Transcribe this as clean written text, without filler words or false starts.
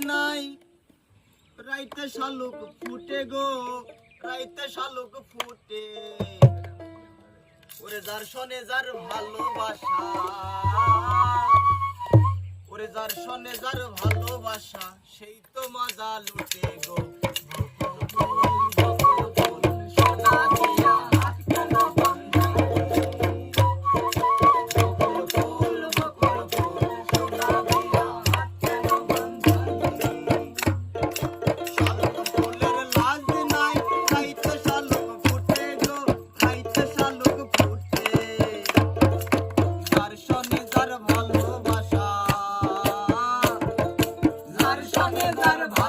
নাই রাইতে শালুক ফুটে গো রাইতে শালুক ফুটে ওরে যার শোনে যার ভালোবাসা ওরে যার শোনে যার ভালোবাসা সেই তো মজা লুটে গো Dar